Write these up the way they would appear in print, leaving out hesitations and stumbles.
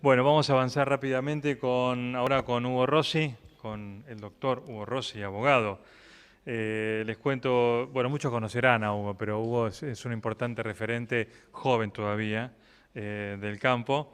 Bueno, vamos a avanzar rápidamente ahora con Hugo Rossi, con el doctor Hugo Rossi, abogado. Les cuento, bueno, muchos conocerán a Hugo, pero Hugo es un importante referente, joven todavía, del campo.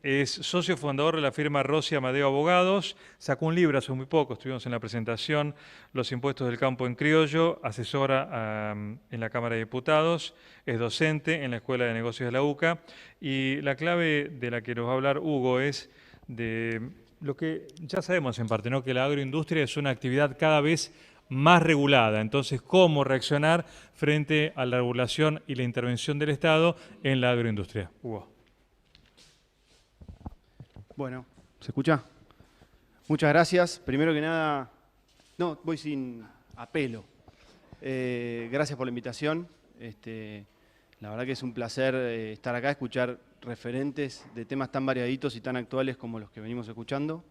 Es socio fundador de la firma Rossi Amadeo Abogados. Sacó un libro hace muy poco, estuvimos en la presentación, Los impuestos del campo en criollo. Asesora en la Cámara de Diputados. Es docente en la Escuela de Negocios de la UCA. Y la clave de la que nos va a hablar Hugo es de lo que ya sabemos en parte, ¿no? Que la agroindustria es una actividad cada vez más regulada. Entonces, ¿cómo reaccionar frente a la regulación y la intervención del Estado en la agroindustria? Hugo. Bueno, ¿se escucha? Muchas gracias. Primero que nada, no, voy sin apelo. Gracias por la invitación. La verdad que es un placer estar acá, escuchar referentes de temas tan variaditos y tan actuales como los que venimos escuchando.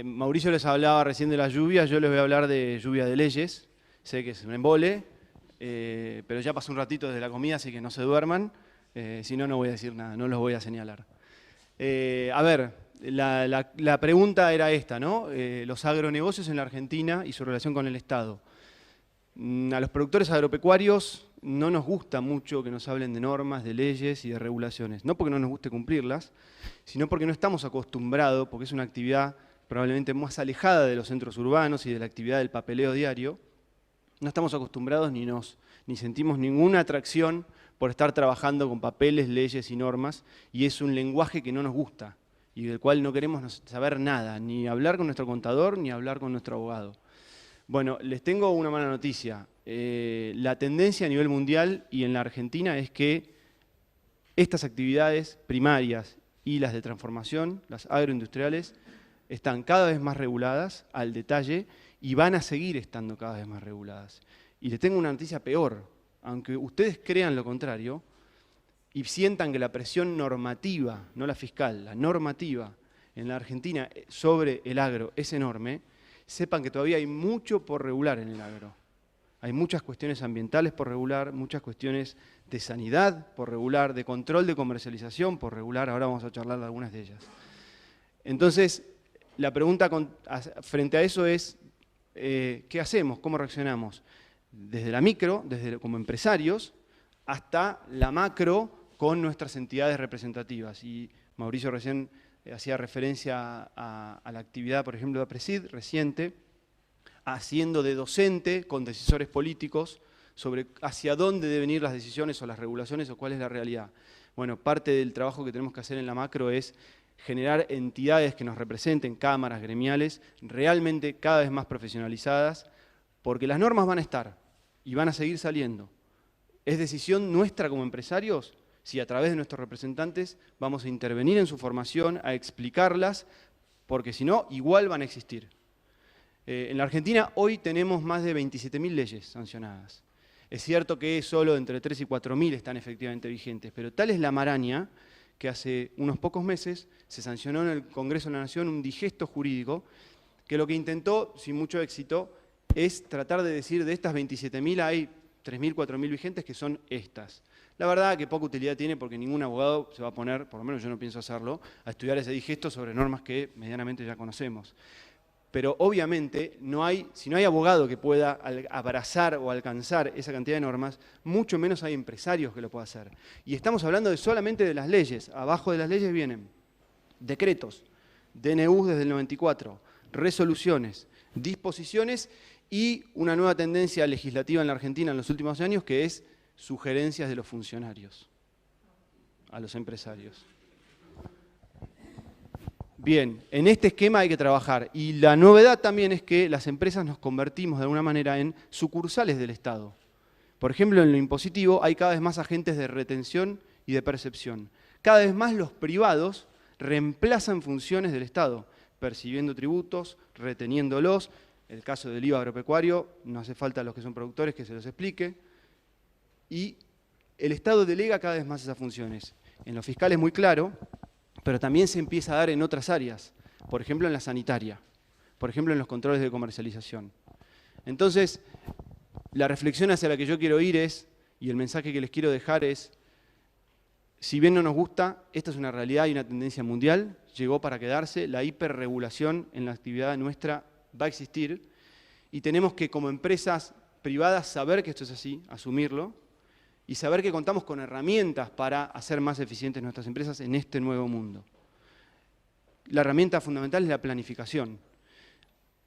Mauricio les hablaba recién de las lluvias, yo les voy a hablar de lluvia de leyes. Sé que es un embole, pero ya pasó un ratito desde la comida, así que no se duerman. Si no, no voy a decir nada, no los voy a señalar. A ver, la pregunta era esta, ¿no? Los agronegocios en la Argentina y su relación con el Estado. A los productores agropecuarios no nos gusta mucho que nos hablen de normas, de leyes y de regulaciones. No porque no nos guste cumplirlas, sino porque no estamos acostumbrados, porque es una actividad probablemente más alejada de los centros urbanos y de la actividad del papeleo diario. No estamos acostumbrados ni sentimos ninguna atracción por estar trabajando con papeles, leyes y normas, y es un lenguaje que no nos gusta y del cual no queremos saber nada, ni hablar con nuestro contador, ni hablar con nuestro abogado. Bueno, les tengo una mala noticia. La tendencia a nivel mundial y en la Argentina es que estas actividades primarias y las de transformación, las agroindustriales, están cada vez más reguladas al detalle y van a seguir estando cada vez más reguladas. Y les tengo una noticia peor. Aunque ustedes crean lo contrario y sientan que la presión normativa, no la fiscal, la normativa en la Argentina sobre el agro es enorme, sepan que todavía hay mucho por regular en el agro. Hay muchas cuestiones ambientales por regular, muchas cuestiones de sanidad por regular, de control de comercialización por regular. Ahora vamos a charlar de algunas de ellas. Entonces, la pregunta frente a eso es, ¿qué hacemos? ¿Cómo reaccionamos? Desde la micro, como empresarios, hasta la macro con nuestras entidades representativas. Y Mauricio recién hacía referencia a la actividad, por ejemplo, de APRESID reciente, haciendo de docente con decisores políticos sobre hacia dónde deben ir las decisiones o las regulaciones o cuál es la realidad. Bueno, parte del trabajo que tenemos que hacer en la macro es generar entidades que nos representen, cámaras gremiales, realmente cada vez más profesionalizadas, porque las normas van a estar y van a seguir saliendo. Es decisión nuestra como empresarios si a través de nuestros representantes vamos a intervenir en su formación, a explicarlas, porque si no, igual van a existir. En la Argentina hoy tenemos más de 27.000 leyes sancionadas. Es cierto que solo entre 3 y 4.000 están efectivamente vigentes, pero tal es la maraña que hace unos pocos meses se sancionó en el Congreso de la Nación un digesto jurídico que lo que intentó, sin mucho éxito, es tratar de decir de estas 27.000 hay 3.000, 4.000 vigentes que son estas. La verdad que poca utilidad tiene porque ningún abogado se va a poner, por lo menos yo no pienso hacerlo, a estudiar ese digesto sobre normas que medianamente ya conocemos. Pero obviamente si no hay abogado que pueda abrazar o alcanzar esa cantidad de normas, mucho menos hay empresarios que lo puedan hacer. Y estamos hablando solamente de las leyes. Abajo de las leyes vienen decretos, DNU desde el 94, resoluciones, disposiciones y una nueva tendencia legislativa en la Argentina en los últimos años que es sugerencias de los funcionarios a los empresarios. Bien, en este esquema hay que trabajar y la novedad también es que las empresas nos convertimos de alguna manera en sucursales del Estado. Por ejemplo, en lo impositivo hay cada vez más agentes de retención y de percepción. Cada vez más los privados reemplazan funciones del Estado, percibiendo tributos, reteniéndolos. El caso del IVA agropecuario, no hace falta a los que son productores que se los explique. Y el Estado delega cada vez más esas funciones. En lo fiscal es muy claro, pero también se empieza a dar en otras áreas, por ejemplo en la sanitaria, por ejemplo en los controles de comercialización. Entonces, la reflexión hacia la que yo quiero ir es, y el mensaje que les quiero dejar es, Si bien no nos gusta, esta es una realidad y una tendencia mundial, llegó para quedarse, la hiperregulación en la actividad nuestra va a existir y tenemos que como empresas privadas saber que esto es así, asumirlo y saber que contamos con herramientas para hacer más eficientes nuestras empresas en este nuevo mundo. La herramienta fundamental es la planificación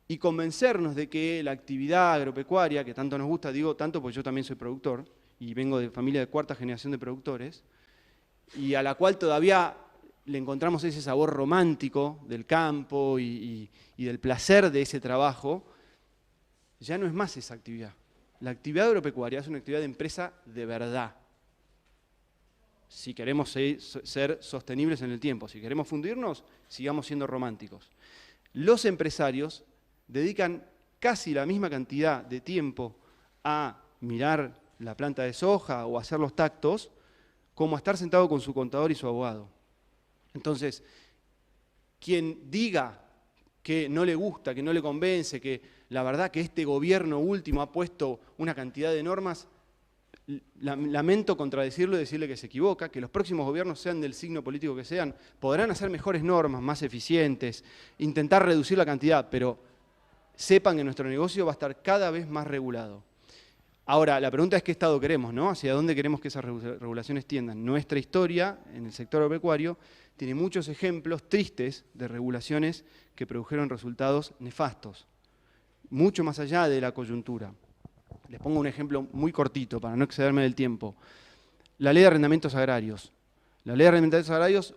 y convencernos de que la actividad agropecuaria, que tanto nos gusta, digo tanto porque yo también soy productor y vengo de familia de cuarta generación de productores, y a la cual todavía le encontramos ese sabor romántico del campo y del placer de ese trabajo, ya no es más esa actividad. La actividad agropecuaria es una actividad de empresa de verdad. Si queremos ser sostenibles en el tiempo, si queremos fundirnos, sigamos siendo románticos. Los empresarios dedican casi la misma cantidad de tiempo a mirar la planta de soja o a hacer los tactos, como a estar sentado con su contador y su abogado. Entonces, quien diga que no le gusta, que no le convence, que la verdad que este gobierno último ha puesto una cantidad de normas, lamento contradecirlo y decirle que se equivoca, que los próximos gobiernos, sean del signo político que sean, podrán hacer mejores normas, más eficientes, intentar reducir la cantidad, pero sepan que nuestro negocio va a estar cada vez más regulado. Ahora, la pregunta es qué Estado queremos, ¿no? ¿Hacia dónde queremos que esas regulaciones tiendan? Nuestra historia en el sector agropecuario tiene muchos ejemplos tristes de regulaciones que produjeron resultados nefastos, mucho más allá de la coyuntura. Les pongo un ejemplo muy cortito para no excederme del tiempo. La ley de arrendamientos agrarios. La ley de arrendamientos agrarios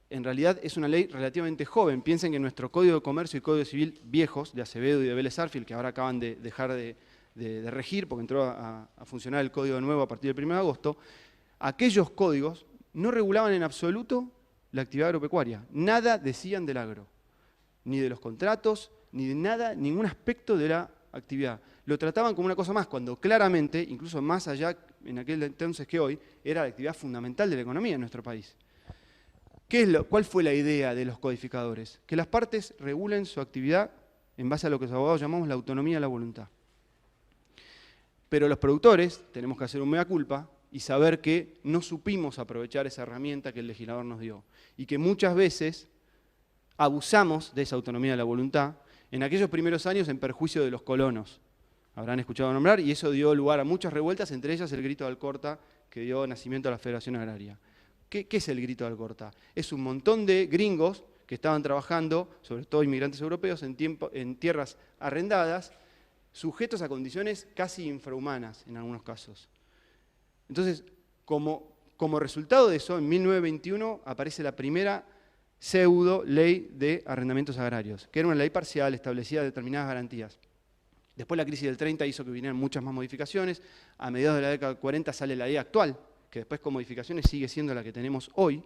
en realidad es una ley relativamente joven. Piensen que nuestro Código de Comercio y Código Civil viejos, de Acevedo y de Vélez Arfield, que ahora acaban de dejar de regir, porque entró a funcionar el código nuevo a partir del 1 de agosto, aquellos códigos no regulaban en absoluto la actividad agropecuaria. Nada decían del agro, ni de los contratos, ni de nada, ningún aspecto de la actividad. Lo trataban como una cosa más, cuando claramente, incluso más allá en aquel entonces que hoy, era la actividad fundamental de la economía en nuestro país. ¿Cuál fue la idea de los codificadores? Que las partes regulen su actividad en base a lo que los abogados llamamos la autonomía de la voluntad. Pero los productores tenemos que hacer un mea culpa y saber que no supimos aprovechar esa herramienta que el legislador nos dio y que muchas veces abusamos de esa autonomía de la voluntad en aquellos primeros años en perjuicio de los colonos. Habrán escuchado nombrar y eso dio lugar a muchas revueltas, entre ellas el grito de Alcorta que dio nacimiento a la Federación Agraria. ¿Qué es el grito de Alcorta? Es un montón de gringos que estaban trabajando, sobre todo inmigrantes europeos, en tierras arrendadas, sujetos a condiciones casi infrahumanas en algunos casos. Entonces, como resultado de eso, en 1921 aparece la primera pseudo ley de arrendamientos agrarios, que era una ley parcial, establecía determinadas garantías. Después la crisis del 30 hizo que vinieran muchas más modificaciones. A mediados de la década del 40 sale la ley actual, que después con modificaciones sigue siendo la que tenemos hoy.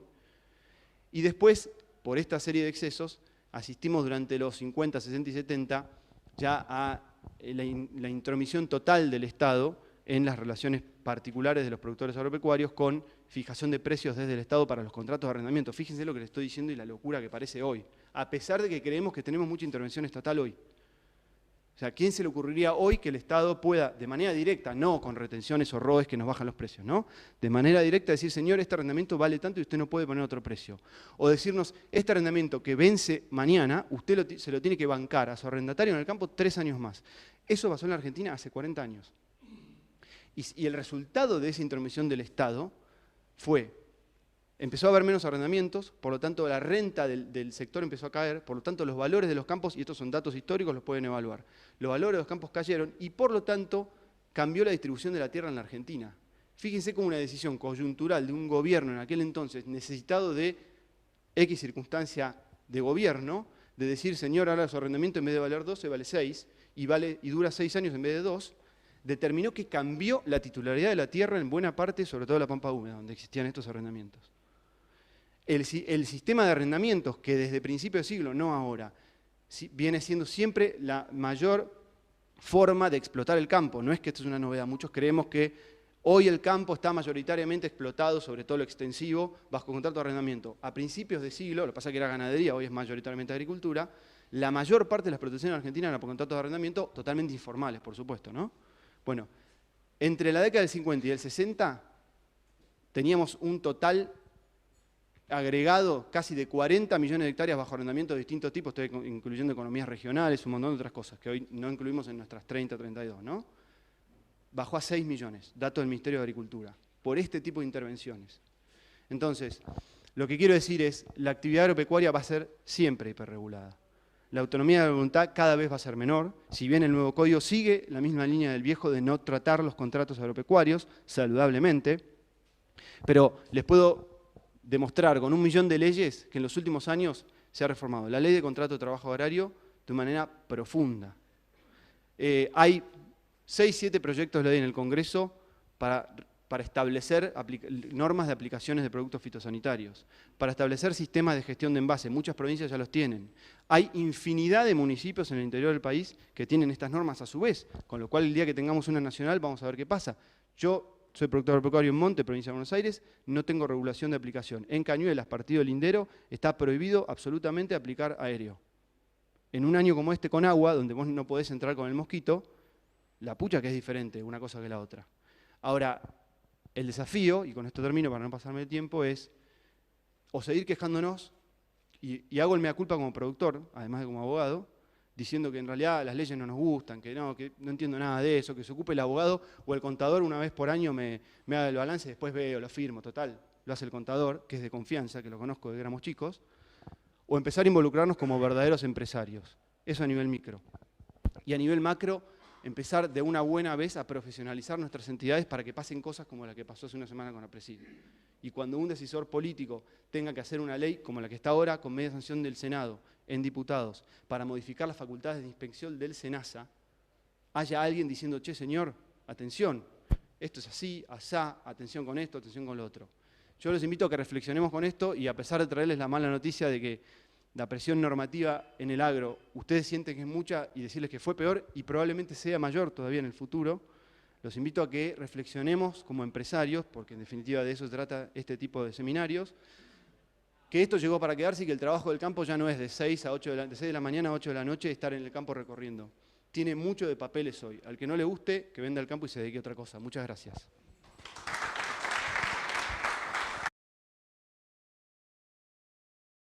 Y después, por esta serie de excesos, asistimos durante los 50, 60 y 70 ya a la intromisión total del Estado en las relaciones particulares de los productores agropecuarios con fijación de precios desde el Estado para los contratos de arrendamiento. Fíjense lo que les estoy diciendo y la locura que parece hoy, a pesar de que creemos que tenemos mucha intervención estatal hoy. O sea, ¿quién se le ocurriría hoy que el Estado pueda, de manera directa, no con retenciones o ROEs que nos bajan los precios, ¿no? De manera directa decir, señor, este arrendamiento vale tanto y usted no puede poner otro precio. O decirnos, este arrendamiento que vence mañana, usted se lo tiene que bancar a su arrendatario en el campo 3 años más. Eso pasó en la Argentina hace 40 años. Y el resultado de esa intromisión del Estado empezó a haber menos arrendamientos, por lo tanto la renta del sector empezó a caer, por lo tanto los valores de los campos, y estos son datos históricos, los pueden evaluar, los valores de los campos cayeron y por lo tanto cambió la distribución de la tierra en la Argentina. Fíjense cómo una decisión coyuntural de un gobierno en aquel entonces necesitado de X circunstancia de gobierno, de decir, señor, ahora su arrendamiento en vez de valer 12 vale 6 y dura 6 años en vez de 2, determinó que cambió la titularidad de la tierra en buena parte, sobre todo la pampa húmeda, donde existían estos arrendamientos. El sistema de arrendamientos, que desde principio de siglo, no ahora, viene siendo siempre la mayor forma de explotar el campo. No es que esto es una novedad, muchos creemos que hoy el campo está mayoritariamente explotado, sobre todo lo extensivo, bajo contrato de arrendamiento. A principios de siglo, lo que pasa es que era ganadería, hoy es mayoritariamente agricultura, la mayor parte de las explotaciones en Argentina eran por contratos de arrendamiento totalmente informales, por supuesto, ¿no? Bueno, entre la década del 50 y el 60 teníamos un total agregado casi de 40 millones de hectáreas bajo arrendamiento de distintos tipos, estoy incluyendo economías regionales, un montón de otras cosas que hoy no incluimos en nuestras 30, 32, ¿no? Bajó a 6 millones, dato del Ministerio de Agricultura, por este tipo de intervenciones. Entonces, lo que quiero decir es, la actividad agropecuaria va a ser siempre hiperregulada. La autonomía de la voluntad cada vez va a ser menor, si bien el nuevo código sigue la misma línea del viejo de no tratar los contratos agropecuarios saludablemente, pero les puedo demostrar con 1 millón de leyes que en los últimos años se ha reformado la ley de contrato de trabajo agrario de manera profunda. Hay 6, 7 proyectos de ley en el Congreso para establecer normas de aplicaciones de productos fitosanitarios, para establecer sistemas de gestión de envase. Muchas provincias ya los tienen. Hay infinidad de municipios en el interior del país que tienen estas normas a su vez, con lo cual el día que tengamos una nacional vamos a ver qué pasa. Yo soy productor agropecuario en Monte, provincia de Buenos Aires, no tengo regulación de aplicación. En Cañuelas, partido Lindero, está prohibido absolutamente aplicar aéreo. En un año como este con agua, donde vos no podés entrar con el mosquito, la pucha que es diferente una cosa que la otra. Ahora, el desafío, y con esto termino para no pasarme el tiempo, es o seguir quejándonos, y hago el mea culpa como productor, además de como abogado, diciendo que en realidad las leyes no nos gustan, que no entiendo nada de eso, que se ocupe el abogado o el contador una vez por año me haga el balance y después veo, lo firmo, total, lo hace el contador, que es de confianza, que lo conozco desde que éramos chicos, o empezar a involucrarnos como verdaderos empresarios. Eso a nivel micro. Y a nivel macro, empezar de una buena vez a profesionalizar nuestras entidades para que pasen cosas como la que pasó hace una semana con APRESID. Y cuando un decisor político tenga que hacer una ley como la que está ahora, con media sanción del Senado, en diputados, para modificar las facultades de inspección del SENASA, haya alguien diciendo, che, señor, atención, esto es así, asá, atención con esto, atención con lo otro. Yo los invito a que reflexionemos con esto y a pesar de traerles la mala noticia de que la presión normativa en el agro, ustedes sienten que es mucha y decirles que fue peor y probablemente sea mayor todavía en el futuro, los invito a que reflexionemos como empresarios, porque en definitiva de eso se trata este tipo de seminarios, que esto llegó para quedarse y que el trabajo del campo ya no es de 6 de la mañana a 8 de la noche estar en el campo recorriendo. Tiene mucho de papeles hoy. Al que no le guste, que venda el campo y se dedique a otra cosa. Muchas gracias.